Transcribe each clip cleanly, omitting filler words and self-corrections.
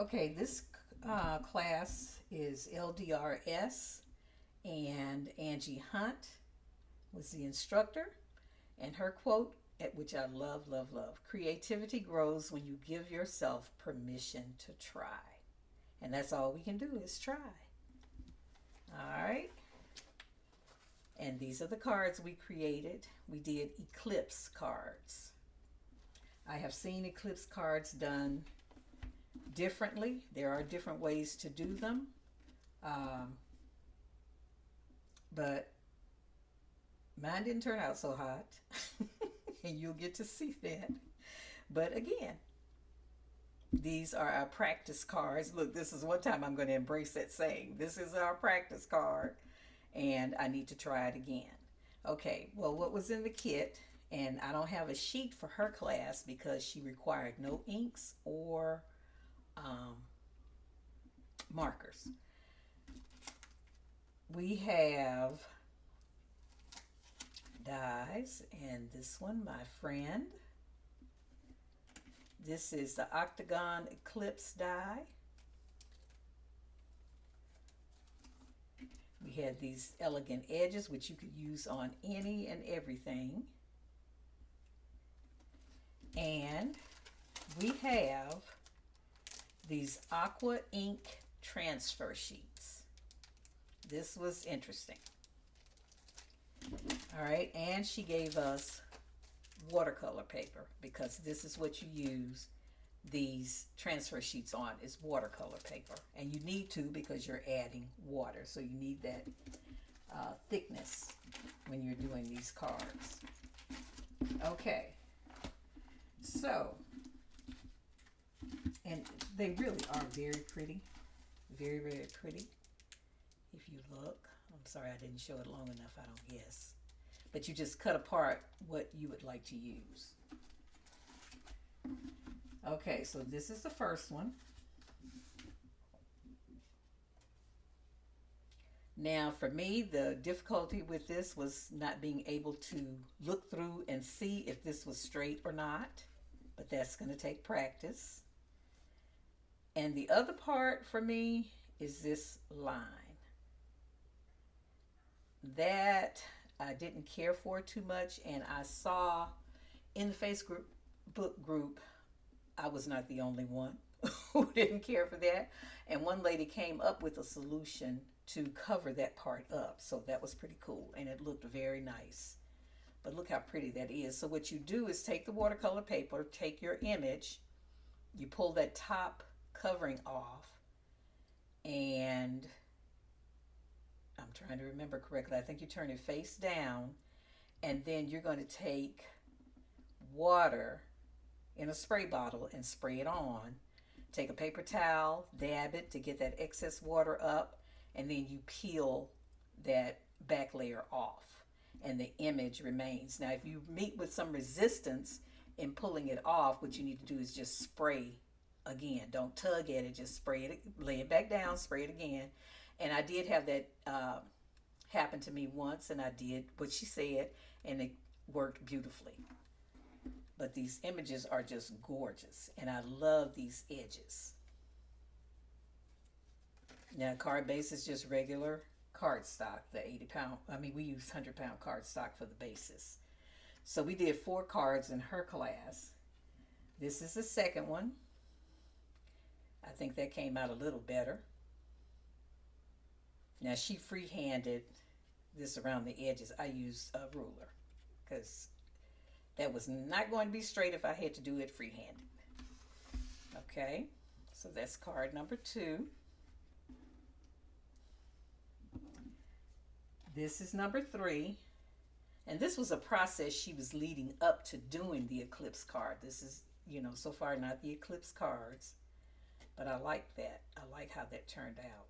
Okay, this class is LDRS, and Angie Hunt was the instructor. And her quote, at which I love, love, love: creativity grows when you give yourself permission to try. And that's all we can do is try. All right. And these are the cards we created. We did eclipse cards. I have seen eclipse cards done differently. There are different ways to do them. Um, but mine didn't turn out so hot. And you'll get to see that. But again, these are our practice cards. Look, this is one time I'm going to embrace that saying. This is our practice card, and I need to try it again. Okay, well, what was in the kit? And I don't have a sheet for her class because she required no inks or um, markers. We have dies, and this one, my friend. This is the Octagon Eclipse die. We had these elegant edges, which you could use on any and everything. And we have these aqua ink transfer sheets. This was interesting. All right, and she gave us watercolor paper because this is what you use these transfer sheets on, is watercolor paper. And you need to because you're adding water, so you need that thickness when you're doing these cards. Okay, so, and they really are very pretty, very, very pretty. If you look, I'm sorry I didn't show it long enough, I don't guess. But you just cut apart what you would like to use. Okay, so this is the first one. Now, for me, the difficulty with this was not being able to look through and see if this was straight or not, but that's going to take practice. And the other part for me is this line. That I didn't care for too much, and I saw in the Facebook group, I was not the only one who didn't care for that. And one lady came up with a solution to cover that part up. So that was pretty cool, and it looked very nice. But look how pretty that is. So what you do is take the watercolor paper, take your image, you pull that top covering off, and I'm trying to remember correctly, I think you turn it face down, and then you're going to take water in a spray bottle and spray it on. Take a paper towel, dab it to get that excess water up, and then you peel that back layer off, and the image remains. Now, if you meet with some resistance in pulling it off, what you need to do is just spray again. Don't tug at it, just spray it, lay it back down, spray it again. And I did have that happen to me once, and I did what she said, and it worked beautifully. But these images are just gorgeous, and I love these edges. Now, card base is just regular cardstock, the 80-pound, we use 100-pound cardstock for the bases. So we did 4 cards in her class. This is the second one. I think that came out a little better. Now, she free-handed this around the edges. I used a ruler because that was not going to be straight if I had to do it free-handed. Okay, so that's card number 2. This is number 3. And this was a process she was leading up to doing the eclipse card. This is, so far not the eclipse cards, but I like that. I like how that turned out.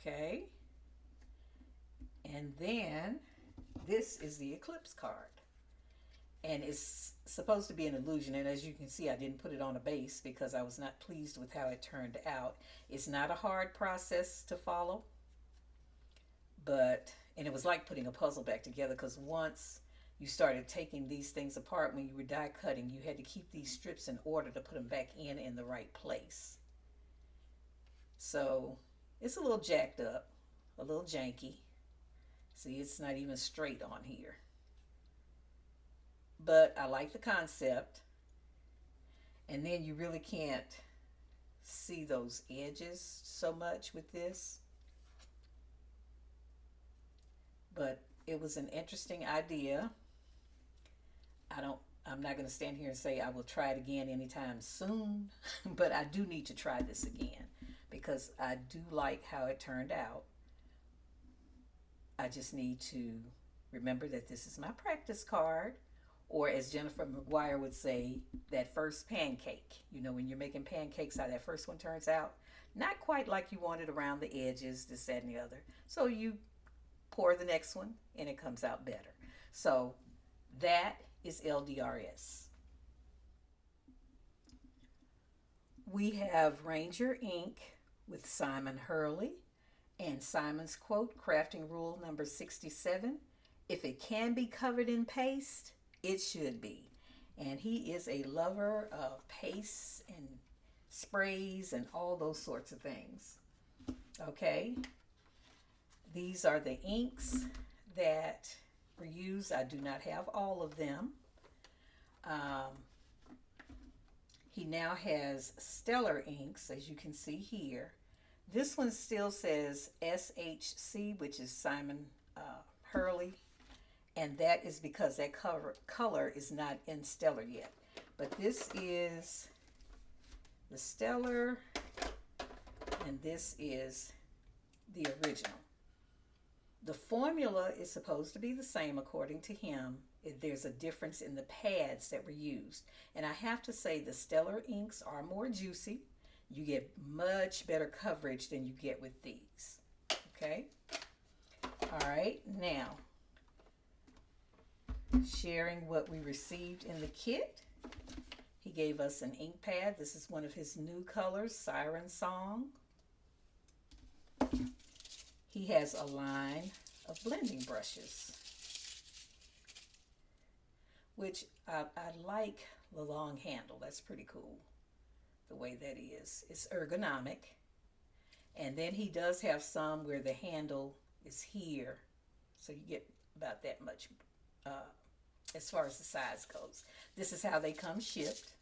Okay, and then this is the eclipse card, and it's supposed to be an illusion, and as you can see, I didn't put it on a base because I was not pleased with how it turned out. It's not a hard process to follow, and it was like putting a puzzle back together, because once you started taking these things apart when you were die cutting. You had to keep these strips in order to put them back in the right place. So it's a little jacked up, a little janky. See, it's not even straight on here. But I like the concept. And then you really can't see those edges so much with this. But it was an interesting idea. I'm not going to stand here and say I will try it again anytime soon, but I do need to try this again because I do like how it turned out. I just need to remember that this is my practice card, or as Jennifer McGuire would say, that first pancake. You know, when you're making pancakes, how that first one turns out. Not quite like you want it around the edges, this, that, and the other. So you pour the next one and it comes out better. So that is LDRS. We have Ranger ink with Simon Hurley and Simon's quote, crafting rule number 67. If it can be covered in paste, it should be. And he is a lover of pastes and sprays and all those sorts of things. Okay. These are the inks that were used. I do not have all of them. He now has Stellar inks, as you can see here. This one still says SHC, which is Simon Hurley, and that is because that color is not in Stellar yet. But this is the Stellar, and this is the original. The formula is supposed to be the same according to him. There's a difference in the pads that were used. And I have to say the Stellar inks are more juicy. You get much better coverage than you get with these. Okay? All right, now, sharing what we received in the kit. He gave us an ink pad. This is one of his new colors, Siren Song. He has a line of blending brushes, which I like the long handle. That's pretty cool, the way that is. It's ergonomic. And then he does have some where the handle is here, so you get about that much as far as the size goes. This is how they come shipped.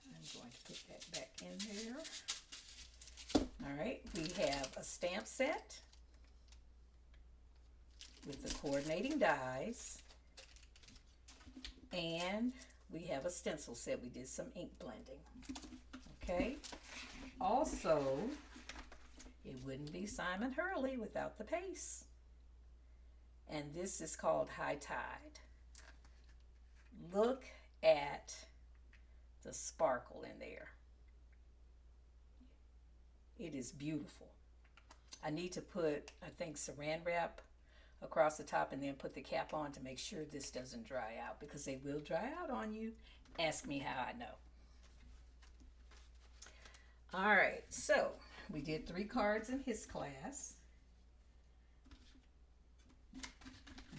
And I'm going to put that back in there. All right, we have a stamp set with the coordinating dies, and we have a stencil set. We did some ink blending. Okay, also, it wouldn't be Simon Hurley without the paste, and this is called High Tide. Look at the sparkle in there. It is beautiful. I need to put, I think, saran wrap across the top and then put the cap on to make sure this doesn't dry out, because they will dry out on you. Ask me how I know. All right, so we did 3 cards in his class.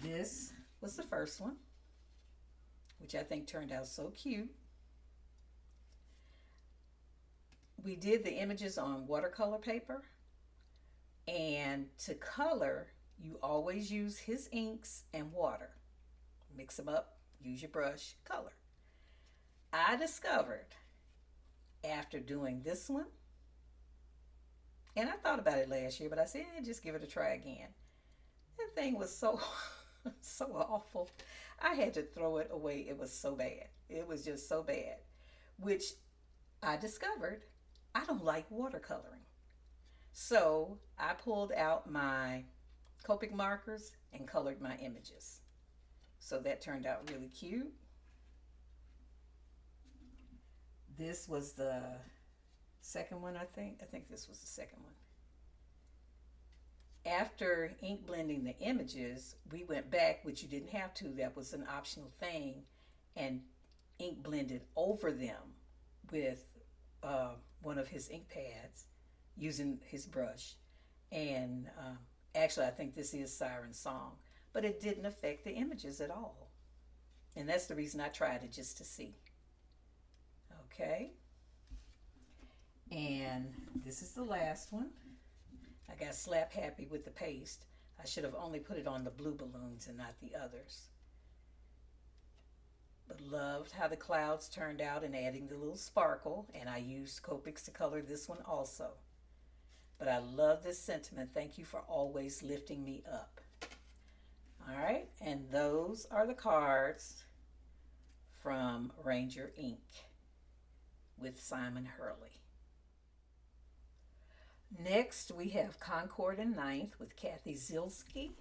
This was the first one, which I think turned out so cute. We did the images on watercolor paper, and to color, you always use his inks and water. Mix them up, use your brush, color. I discovered after doing this one, and I thought about it last year, but I said, just give it a try again. That thing was so, so awful. I had to throw it away. It was so bad. It was just so bad, which I discovered I don't like watercoloring. So I pulled out my Copic markers and colored my images. So that turned out really cute. This was the second one, I think. I think this was the second one. After ink blending the images, we went back, which you didn't have to, that was an optional thing, and ink blended over them with one of his ink pads using his brush. And Actually, I think this is Siren Song, but it didn't affect the images at all. And that's the reason I tried it, just to see. Okay. And this is the last one. I got slap happy with the paste. I should have only put it on the blue balloons and not the others. But loved how the clouds turned out and adding the little sparkle. And I used Copics to color this one also. But I love this sentiment. Thank you for always lifting me up. All right. And those are the cards from Ranger Ink with Simon Hurley. Next, we have Concord and Ninth with Kathy Zilski.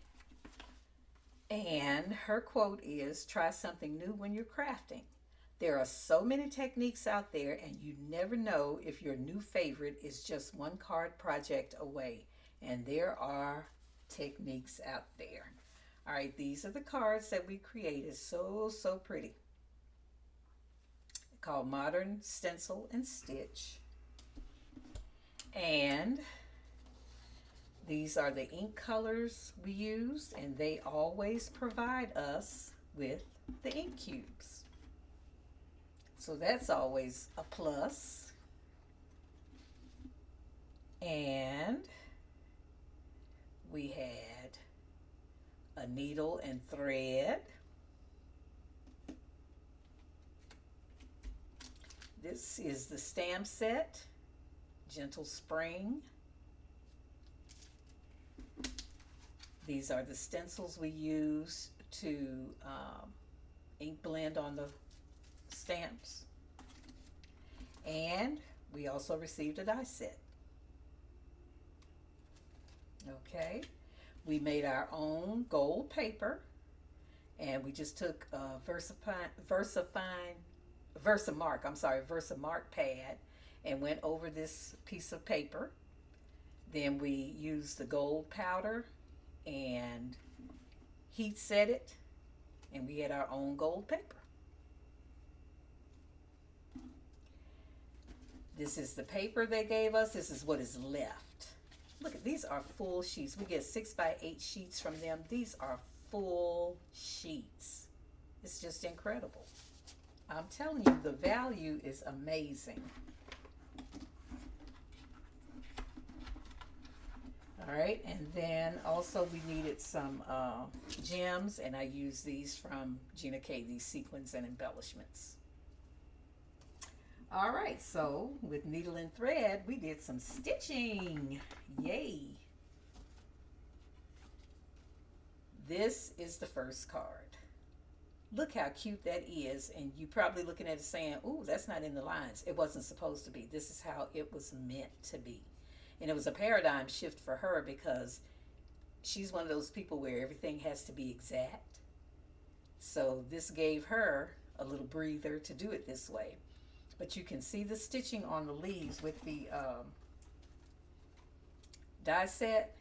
And her quote is, try something new when you're crafting. There are so many techniques out there, and you never know if your new favorite is just one card project away. And there are techniques out there. All right, these are the cards that we created. So pretty. Called Modern Stencil and Stitch. And these are the ink colors we used, and they always provide us with the ink cubes. So that's always a plus. And we had a needle and thread. This is the stamp set, Gentle Spring. These are the stencils we use to ink blend on the stamps. And we also received a die set. Okay, we made our own gold paper, and we just took a Versamark pad and went over this piece of paper. Then we used the gold powder and heat set it, and we had our own gold paper. This is the paper they gave us. This is what is left. Look, these are full sheets. We get 6x8 sheets from them. These are full sheets. It's just incredible. I'm telling you, the value is amazing. All right, and then also we needed some gems, and I used these from Gina K, these sequins and embellishments. All right, so with needle and thread, we did some stitching. Yay. This is the first card. Look how cute that is, and you're probably looking at it saying, ooh, that's not in the lines. It wasn't supposed to be. This is how it was meant to be. And it was a paradigm shift for her, because she's one of those people where everything has to be exact. So this gave her a little breather to do it this way. But you can see the stitching on the leaves with the die set.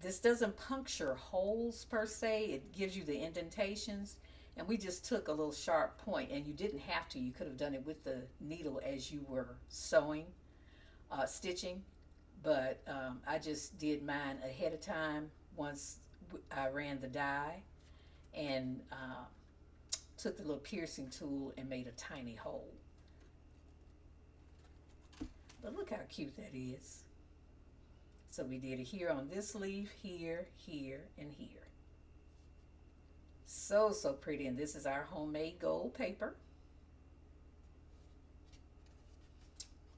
This doesn't puncture holes per se. It gives you the indentations. And we just took a little sharp point, and you didn't have to. You could have done it with the needle as you were sewing, stitching. But I just did mine ahead of time once I ran the die, and took the little piercing tool and made a tiny hole. But look how cute that is. So we did it here on this leaf, here, here, and here. So pretty. And this is our homemade gold paper.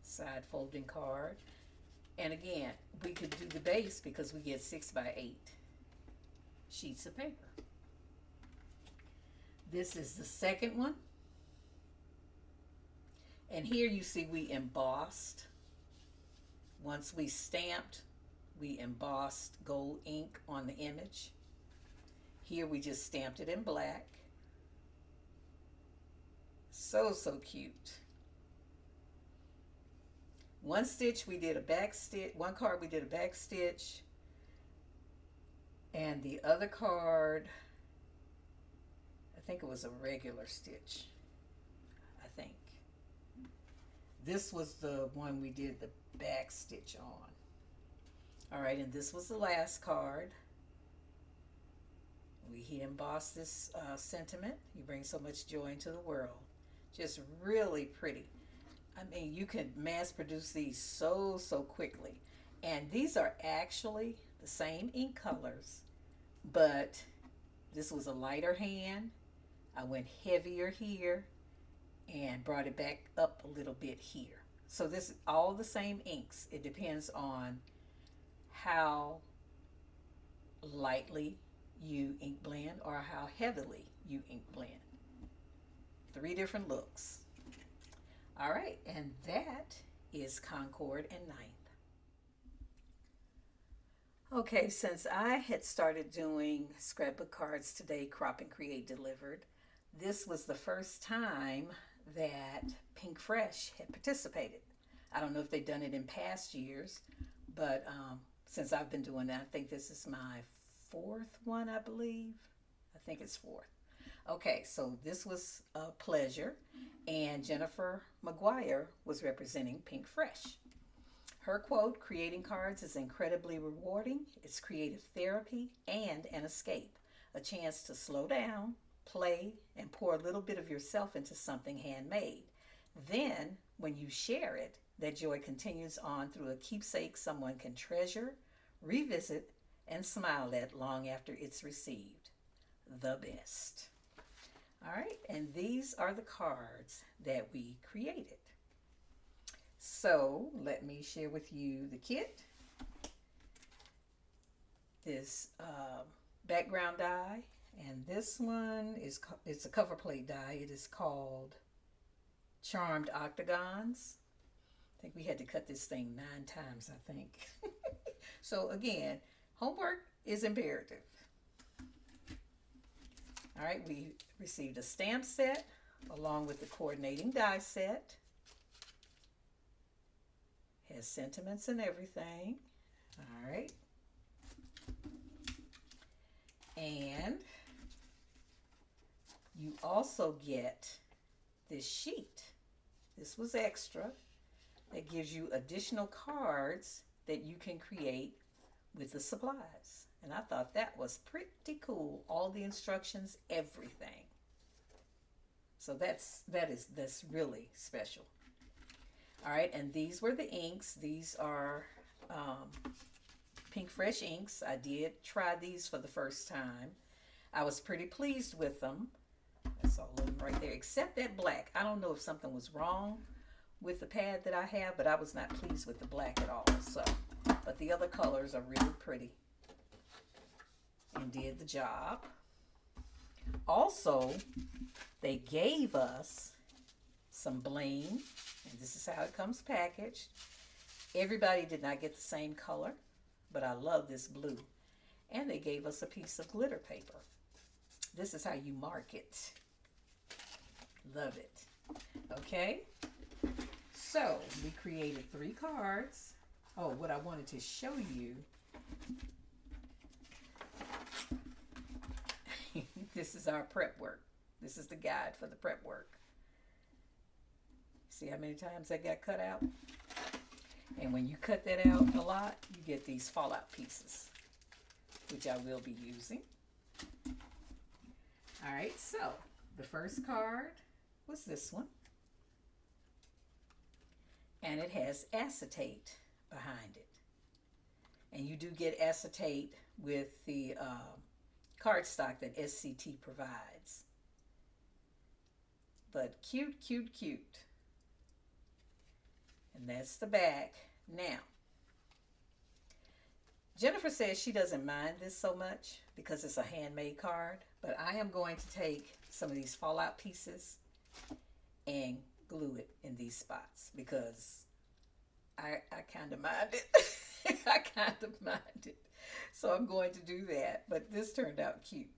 Side folding card. And again, we could do the base because we get 6x8 sheets of paper. This is the second one. And here you see we embossed. Once we stamped, we embossed gold ink on the image. Here we just stamped it in black. So cute. One stitch we did a back stitch, one card we did a back stitch, and the other card, I think it was a regular stitch, I think. This was the one we did the back stitch on. All right, and this was the last card. He embossed this sentiment. You bring so much joy into the world. Just really pretty. I mean, you can mass produce these so quickly. And these are actually the same ink colors, but this was a lighter hand. I went heavier here and brought it back up a little bit here. So this is all the same inks. It depends on how lightly you ink blend or how heavily you ink blend. 3 different looks. All right, and that is Concord and Ninth. Okay, since I had started doing scrapbook cards today, Crop and Create delivered, this was the first time that Pink Fresh had participated. I don't know if they've done it in past years, but since I've been doing that, I think this is my 4th one, I believe. I think it's 4th. Okay, so this was a pleasure, and Jennifer McGuire was representing Pink Fresh. Her quote, "Creating cards is incredibly rewarding. It's creative therapy and an escape, a chance to slow down, play, and pour a little bit of yourself into something handmade. Then, when you share it, that joy continues on through a keepsake someone can treasure, revisit, and smile at long after it's received. The best." All right, and these are the cards that we created. So let me share with you the kit. This background die, and this one is it's a cover plate die. It is called Charmed Octagons. I think we had to cut this thing 9 times, I think. So again, homework is imperative. All right, we received a stamp set along with the coordinating die set. Has sentiments and everything. All right. And you also get this sheet. This was extra. That gives you additional cards that you can create with the supplies. And I thought that was pretty cool. All the instructions, everything. So that's really special. All right, and these were the inks. These are Pink Fresh inks. I did try these for the first time. I was pretty pleased with them. That's all of them right there, except that black. I don't know if something was wrong with the pad that I have, but I was not pleased with the black at all. So, but the other colors are really pretty and did the job. Also, they gave us some bling, and this is how it comes packaged. Everybody did not get the same color, but I love this blue. And they gave us a piece of glitter paper. This is how you mark it. Love it. Okay, so we created 3 cards. Oh, what I wanted to show you, this is our prep work. This is the guide for the prep work. See how many times that got cut out? And when you cut that out a lot, you get these fallout pieces, which I will be using. All right, so the first card was this one. And it has acetate behind it. And you do get acetate with the cardstock that SCT provides. But cute, cute, cute. And that's the back. Now, Jennifer says she doesn't mind this so much because it's a handmade card, but I am going to take some of these fallout pieces and glue it in these spots because I kind of mind it. I kind of mind it. So I'm going to do that, but this turned out cute.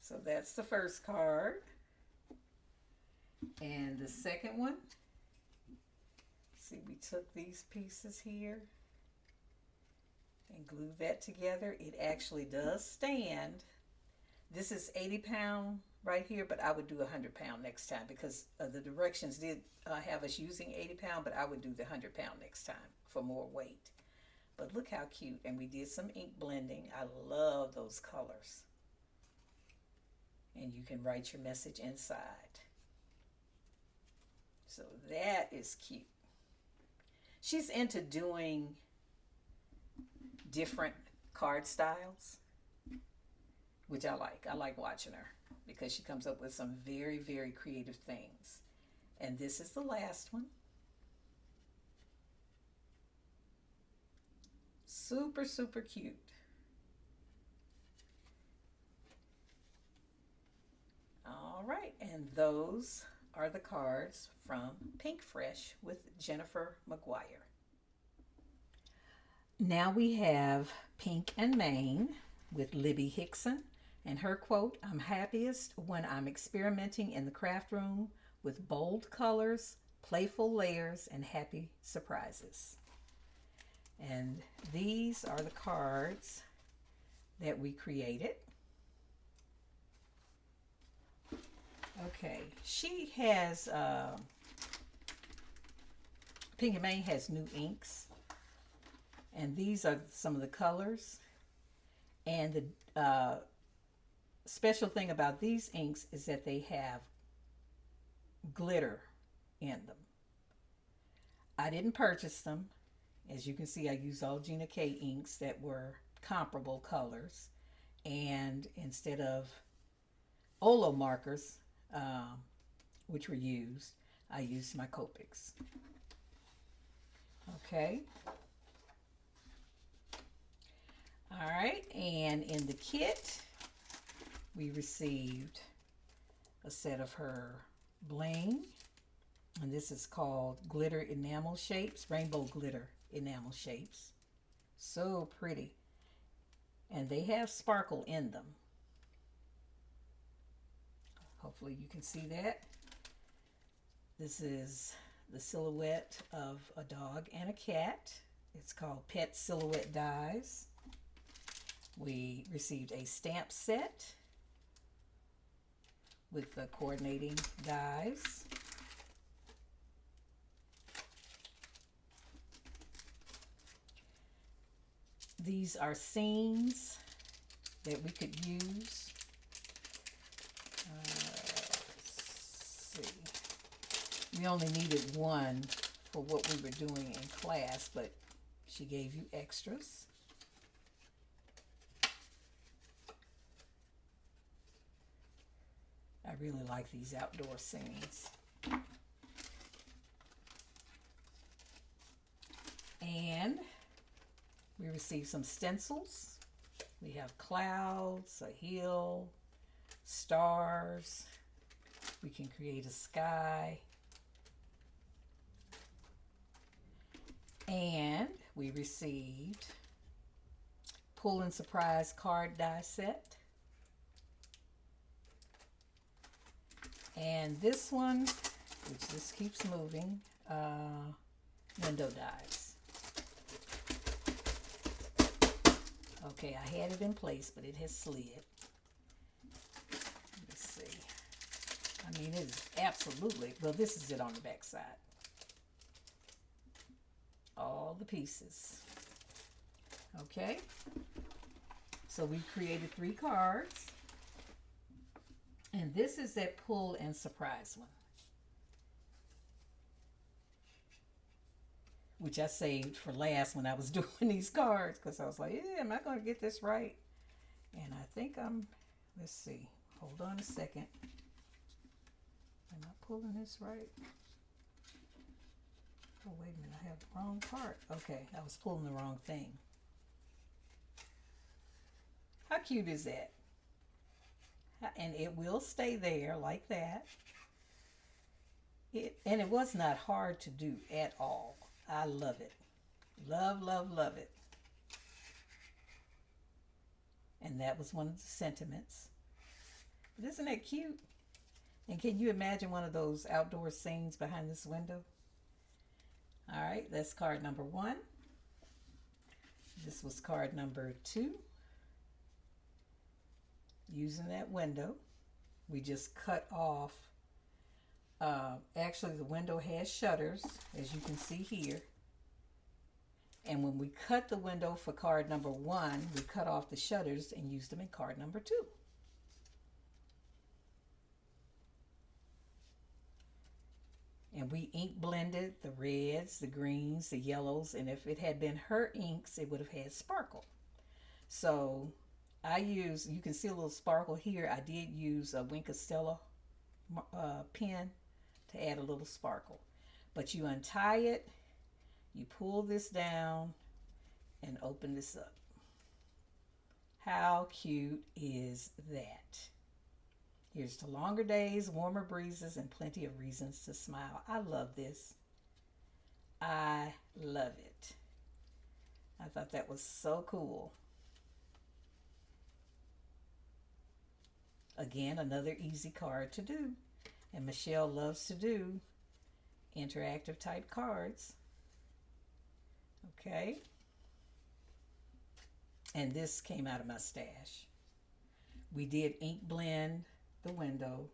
So that's the first card. And the second one, see, we took these pieces here and glued that together. It actually does stand. This is 80-pound right here, but I would do 100 pound next time because the directions did have us using 80 pound, but I would do the 100 pound next time for more weight. But look how cute. And we did some ink blending. I love those colors. And you can write your message inside. So that is cute. She's into doing different card styles, which I like. I like watching her because she comes up with some very, very creative things. And this is the last one. Super, super cute. All right, and those are the cards from Pink Fresh with Jennifer McGuire. Now we have Pink and Main with Libby Hickson, and her quote, "I'm happiest when I'm experimenting in the craft room with bold colors, playful layers, and happy surprises." And these are the cards that we created. Okay, she has, Pink and Main has new inks. And these are some of the colors. And the special thing about these inks is that they have glitter in them. I didn't purchase them. As you can see, I used all Gina K inks that were comparable colors. And instead of Olo markers, which were used, I used my Copics. Okay. All right, and in the kit, we received a set of her bling, and this is called Glitter Enamel Shapes, Rainbow Glitter Enamel Shapes. So pretty. And they have sparkle in them. Hopefully you can see that. This is the silhouette of a dog and a cat. It's called Pet Silhouette Dies. We received a stamp set with the coordinating dies. These are scenes that we could use. Let's see. We only needed one for what we were doing in class, but she gave you extras. I really like these outdoor scenes. And we received some stencils. We have clouds, a hill, stars. We can create a sky. And we received Pull and Surprise card die set. And this one, which this keeps moving, window dies. Okay, I had it in place, but it has slid. Let's see. I mean, it is absolutely, well, this is it on the back side. All the pieces. Okay. So we created 3 cards. And this is that Pull and Surprise one, which I saved for last when I was doing these cards, because I was like, yeah, am I going to get this right? And I think let's see. Hold on a second. Am I pulling this right? Oh, wait a minute. I have the wrong part. Okay, I was pulling the wrong thing. How cute is that? And it will stay there like that. And it was not hard to do at all. I love it. Love, love, love it. And that was one of the sentiments. But isn't that cute? And can you imagine one of those outdoor scenes behind this window? All right, that's card number 1. This was card number 2. Using that window. we just cut off. Actually, the window has shutters, as you can see here. And when we cut the window for card number 1, we cut off the shutters and used them in card number 2. And we ink blended the reds, the greens, the yellows, and if it had been her inks, it would have had sparkle. So I use, you can see a little sparkle here. I did use a Wink of Stella pen to add a little sparkle. But you untie it, you pull this down, and open this up. How cute is that? Here's to longer days, warmer breezes, and plenty of reasons to smile. I love this. I love it. I thought that was so cool. Again, another easy card to do. And Michelle loves to do interactive type cards. Okay. And this came out of my stash. We did ink blend the window,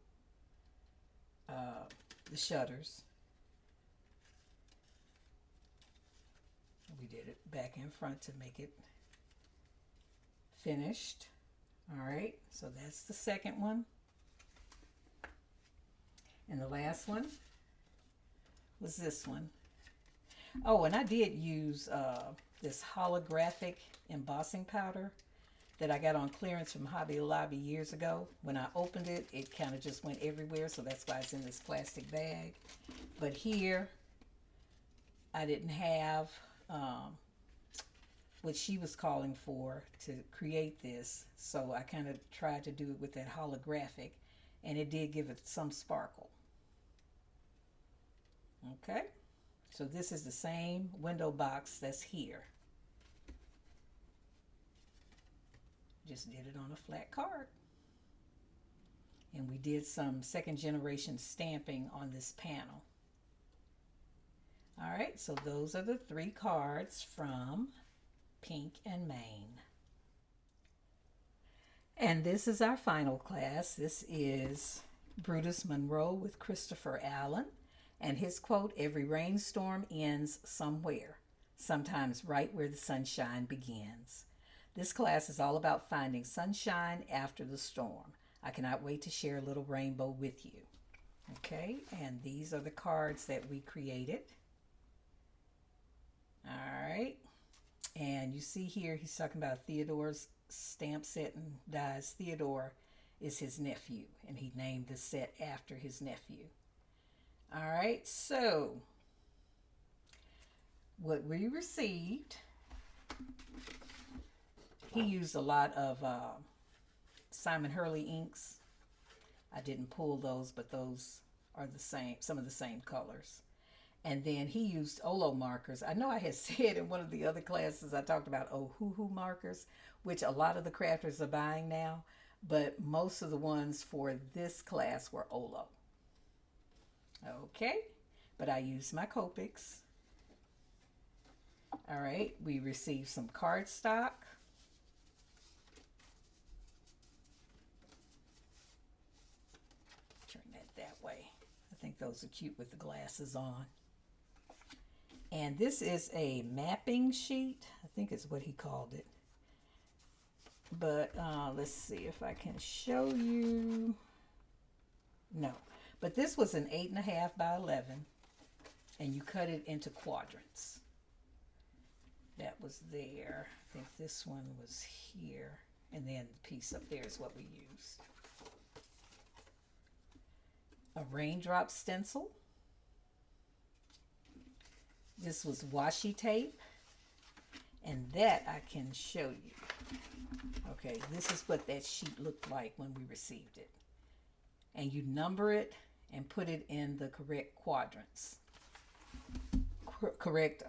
the shutters. We did it back and front to make it finished. All right, so that's the second one. And the last one was this one. Oh, and I did use this holographic embossing powder that I got on clearance from Hobby Lobby years ago. When I opened it, it kind of just went everywhere, so that's why it's in this plastic bag. But here, I didn't have what she was calling for to create this, so I kind of tried to do it with that holographic, and it did give it some sparkle. Okay, so this is the same window box that's here. Just did it on a flat card. And we did some second generation stamping on this panel. All right, so those are the 3 cards from Pink and Maine. And this is our final class. This is Brutus Monroe with Christopher Allen. And his quote, "Every rainstorm ends somewhere, sometimes right where the sunshine begins." This class is all about finding sunshine after the storm. I cannot wait to share a little rainbow with you. Okay, and these are the cards that we created. All right, and you see here he's talking about Theodore's stamp set and dies. Theodore is his nephew, and he named the set after his nephew. All right, so what we received, he used a lot of Simon Hurley inks. I didn't pull those, but those are the same, some of the same colors. And then he used Olo markers. I know I had said in one of the other classes I talked about Ohuhu markers, which a lot of the crafters are buying now, but most of the ones for this class were Olo. Okay, but I used my Copics. All right, we received some cardstock. Turn that way. I think those are cute with the glasses on. And this is a mapping sheet. I think it's what he called it. But let's see if I can show you. No, but this was an 8.5 by 11, and you cut it into quadrants. That was there. I think this one was here, and then the piece up there is what we used. A raindrop stencil. This was washi tape, and that I can show you. Okay, this is what that sheet looked like when we received it. And you number it and put it in the correct quadrants, correct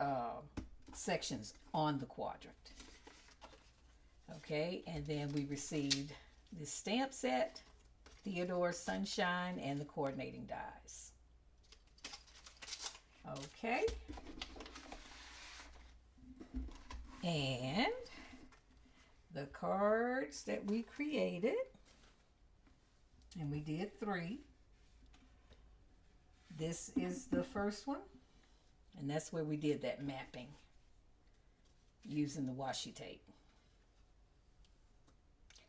sections on the quadrant. Okay, and then we received this stamp set, Theodore Sunshine, and the coordinating dies. Okay. And the cards that we created. And we did 3. This is the first one, and that's where we did that mapping using the washi tape.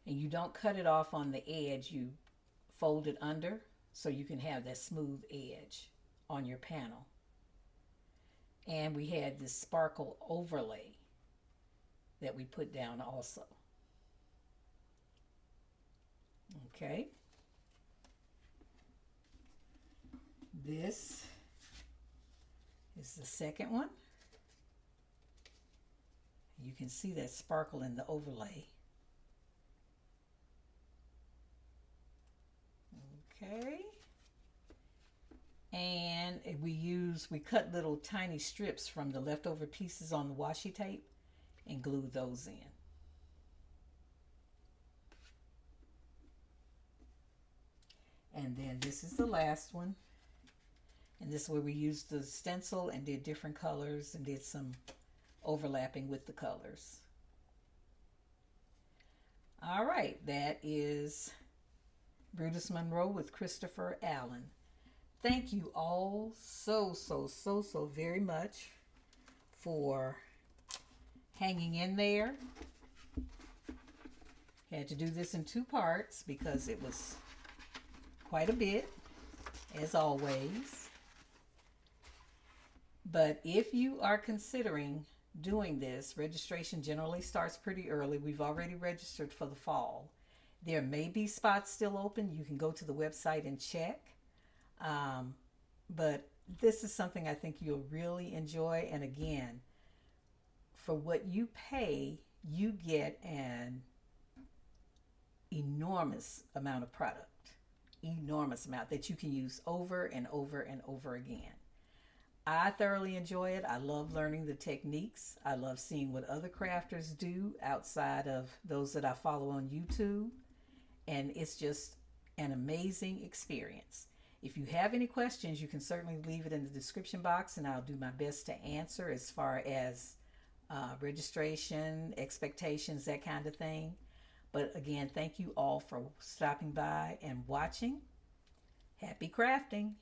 And you don't cut it off on the edge, you fold it under so you can have that smooth edge on your panel. And we had this sparkle overlay that we put down also. Okay. This is the second one. You can see that sparkle in the overlay. Okay. And we cut little tiny strips from the leftover pieces on the washi tape and glued those in. And then this is the last one. And this is where we used the stencil and did different colors and did some overlapping with the colors. All right, that is Brutus Monroe with Christopher Allen. Thank you all so very much for hanging in there. Had to do this in 2 parts because it was quite a bit, as always. But if you are considering doing this, registration generally starts pretty early. We've already registered for the fall. There may be spots still open. You can go to the website and check. But this is something I think you'll really enjoy. And again, for what you pay, you get an enormous amount of product. Enormous amount that you can use over and over and over again. I thoroughly enjoy it. I love learning the techniques. I love seeing what other crafters do outside of those that I follow on YouTube. And it's just an amazing experience. If you have any questions, you can certainly leave it in the description box and I'll do my best to answer as far as registration, expectations, that kind of thing. But again, thank you all for stopping by and watching. Happy crafting!